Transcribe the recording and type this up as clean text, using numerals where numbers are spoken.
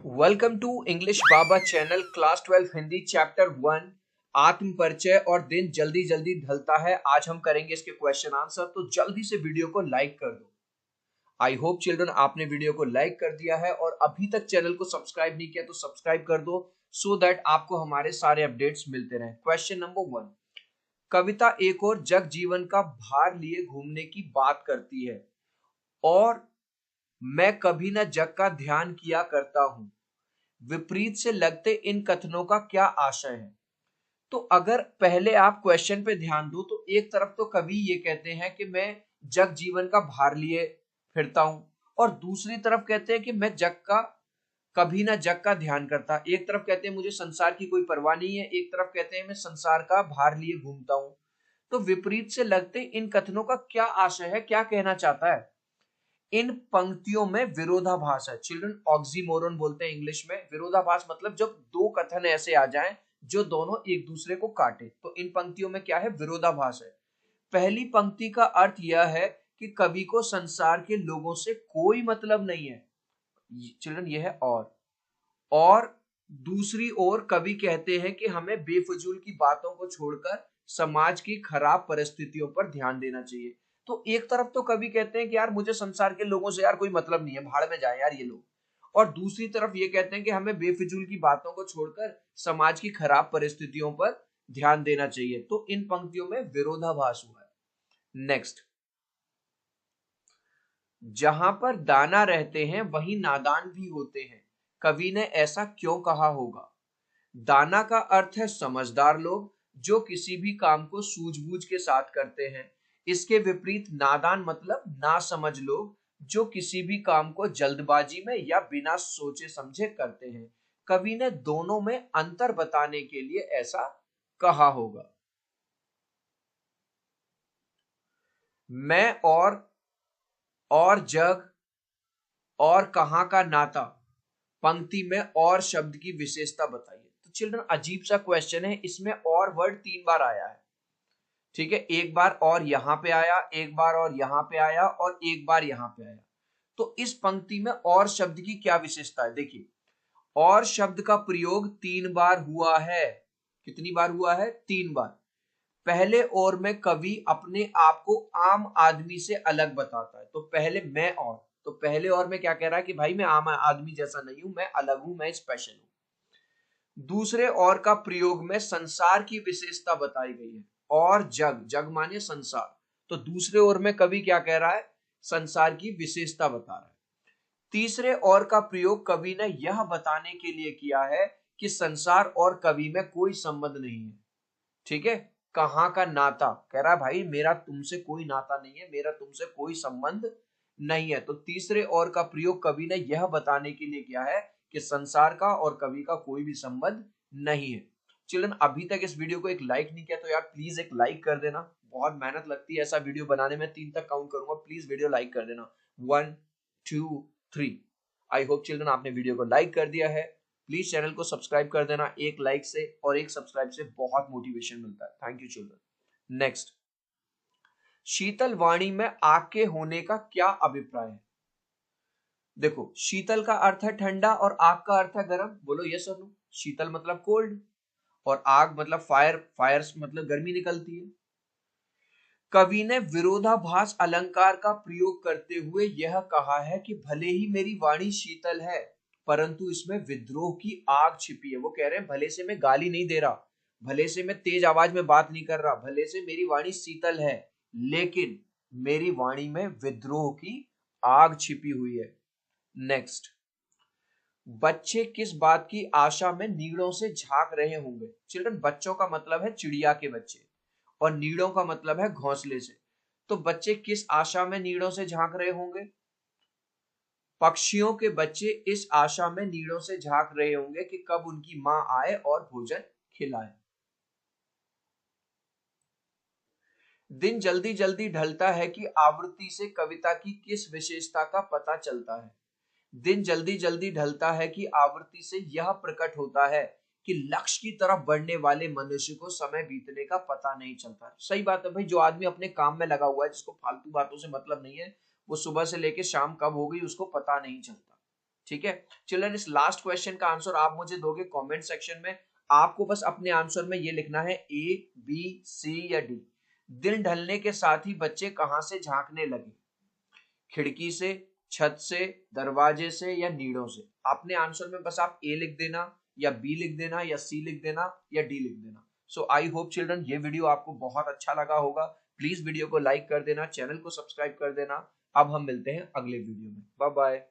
Welcome to English Baba channel class 12 Hindi chapter 1 Aatm परिचय। और दिन जल्दी जल्दी ढलता है। आज हम करेंगे इसके क्वेश्चन आंसर, तो जल्दी से वीडियो को लाइक कर दो। आई होप चिल्ड्रन आपने वीडियो को लाइक कर दिया है और अभी तक चैनल को सब्सक्राइब नहीं किया तो सब्सक्राइब कर दो सो दैट आपको हमारे सारे अपडेट्स मिलते रहे। क्वेश्चन नंबर 1, कविता एक और जग जीवन का भार लिए घूमने की बात करती है और मैं कभी न जग का ध्यान किया करता हूं। विपरीत से लगते इन कथनों का क्या आशय है? तो अगर पहले आप क्वेश्चन पे ध्यान दो तो एक तरफ तो कवि ये कहते हैं कि मैं जग जीवन का भार लिए फिरता हूं, और दूसरी तरफ कहते हैं कि मैं जग का कभी ना जग का ध्यान करता। एक तरफ कहते हैं मुझे संसार की कोई परवाह नहीं है, एक तरफ कहते हैं मैं संसार का भार लिए घूमता हूं। तो विपरीत से लगते इन कथनों का क्या आशय है, क्या कहना चाहता है? इन पंक्तियों में विरोधाभास है। चिल्ड्रन ऑक्सीमोरन बोलते हैं इंग्लिश में। विरोधाभास मतलब जब दो कथन ऐसे आ जाएं जो दोनों एक दूसरे को काटे, तो इन पंक्तियों में क्या है? विरोधाभास है। पहली पंक्ति का अर्थ यह है कि कवि को संसार के लोगों से कोई मतलब नहीं है। चिल्ड्रन ये है और दूसरी ओर कवि कहते हैं कि हमें बेफजूल की बातों को छोड़कर समाज की खराब परिस्थितियों पर ध्यान देना चाहिए। तो एक तरफ तो कवि कहते हैं कि यार मुझे संसार के लोगों से यार कोई मतलब नहीं है, भाड़ में जाए यार ये लोग, और दूसरी तरफ ये कहते हैं कि हमें बेफजूल की बातों को छोड़कर समाज की खराब परिस्थितियों पर ध्यान देना चाहिए। तो इन पंक्तियों में विरोधाभास हुआ है। नेक्स्ट, जहां पर दाना रहते हैं वहीं नादान भी होते हैं, कवि ने ऐसा क्यों कहा होगा? दाना का अर्थ है समझदार लोग जो किसी भी काम को सूझबूझ के साथ करते हैं। इसके विपरीत नादान मतलब नासमझ लोग जो किसी भी काम को जल्दबाजी में या बिना सोचे समझे करते हैं। कवि ने दोनों में अंतर बताने के लिए ऐसा कहा होगा। मैं और जग और कहां का नाता, पंक्ति में और शब्द की विशेषता बताइए। तो चिल्ड्रन अजीब सा क्वेश्चन है, इसमें और वर्ड 3 बार आया है। ठीक है, एक बार और यहां पे आया, एक बार और यहां पे आया और एक बार यहां पे आया। तो इस पंक्ति में और शब्द की क्या विशेषता है? देखिए, और शब्द का प्रयोग 3 बार हुआ है। कितनी बार हुआ है? 3 बार। पहले और में कवि अपने आप को आम आदमी से अलग बताता है। तो पहले मैं और, तो पहले और में क्या कह रहा है कि भाई मैं आम आदमी जैसा नहीं हूं, मैं अलग हूं, मैं स्पेशल हूं। दूसरे और का प्रयोग में संसार की विशेषता बताई गई है। और जग, जग माने संसार, तो दूसरे ओर में कवि क्या कह रहा है? संसार की विशेषता बता रहा है। तीसरे और का प्रयोग कवि ने यह बताने के लिए किया है कि संसार और कवि में कोई संबंध नहीं है। ठीक है, कहां का नाता, कह रहा है भाई मेरा तुमसे कोई नाता नहीं है, मेरा तुमसे कोई संबंध नहीं है। तो तीसरे और का प्रयोग कवि ने यह बताने के लिए किया है कि संसार का और कवि का कोई भी संबंध नहीं है। चिल्ड्रन अभी तक इस वीडियो को एक लाइक नहीं किया तो यार प्लीज एक लाइक कर देना। बहुत मेहनत लगती है ऐसा वीडियो बनाने में, 3 तक काउंट करूंगा, प्लीज वीडियो लाइक कर देना। 1 2 3। आई होप चिल्ड्रन आपने वीडियो को लाइक कर दिया है। प्लीज चैनल को सब्सक्राइब कर देना। एक लाइक से और एक सब्सक्राइब से बहुत मोटिवेशन मिलता है। Thank you children. नेक्स्ट, शीतल वाणी में आग के होने का क्या अभिप्राय है? देखो, शीतल का अर्थ है ठंडा और आग का अर्थ है गर्म। बोलो यस और नो। शीतल मतलब कोल्ड और आग मतलब फायर, फायर मतलब गर्मी निकलती है। कवि ने विरोधाभास अलंकार का प्रयोग करते हुए यह कहा है कि भले ही मेरी वाणी शीतल है परंतु इसमें विद्रोह की आग छिपी है। वो कह रहे हैं भले से मैं गाली नहीं दे रहा, भले से मैं तेज आवाज में बात नहीं कर रहा, भले से मेरी वाणी शीतल है, लेकिन मेरी वाणी में विद्रोह की आग छिपी हुई है। नेक्स्ट, बच्चे किस बात की आशा में नीड़ों से झांक रहे होंगे? चिल्ड्रन बच्चों का मतलब है चिड़िया के बच्चे और नीड़ों का मतलब है घोंसले से। तो बच्चे किस आशा में नीड़ों से झांक रहे होंगे? पक्षियों के बच्चे इस आशा में नीड़ों से झांक रहे होंगे कि कब उनकी मां आए और भोजन खिलाए। दिन जल्दी जल्दी ढलता है कि आवृत्ति से कविता की किस विशेषता का पता चलता है? दिन जल्दी जल्दी ढलता है कि आवृत्ति से यह प्रकट होता है कि लक्ष्य की तरफ बढ़ने वाले मनुष्य को समय बीतने का पता नहीं चलता। सही बात है भाई, जो आदमी अपने काम में लगा हुआ है, जिसको फालतू बातों से मतलब नहीं है, वो सुबह से लेके शाम कब हो गई उसको पता नहीं चलता। ठीक है चिल्ड्रन, इस लास्ट क्वेश्चन का आंसर आप मुझे दोगे कमेंट सेक्शन में। आपको बस अपने आंसर में ये लिखना है ए, बी, सी या डी। दिन ढलने के साथ ही बच्चे कहां से झांकने लगे? खिड़की से, छत से, दरवाजे से या नीड़ों से? अपने आंसर में बस आप ए लिख देना या बी लिख देना या सी लिख देना या डी लिख देना। सो आई होप चिल्ड्रन ये वीडियो आपको बहुत अच्छा लगा होगा। प्लीज वीडियो को लाइक कर देना, चैनल को सब्सक्राइब कर देना। अब हम मिलते हैं अगले वीडियो में। Bye bye.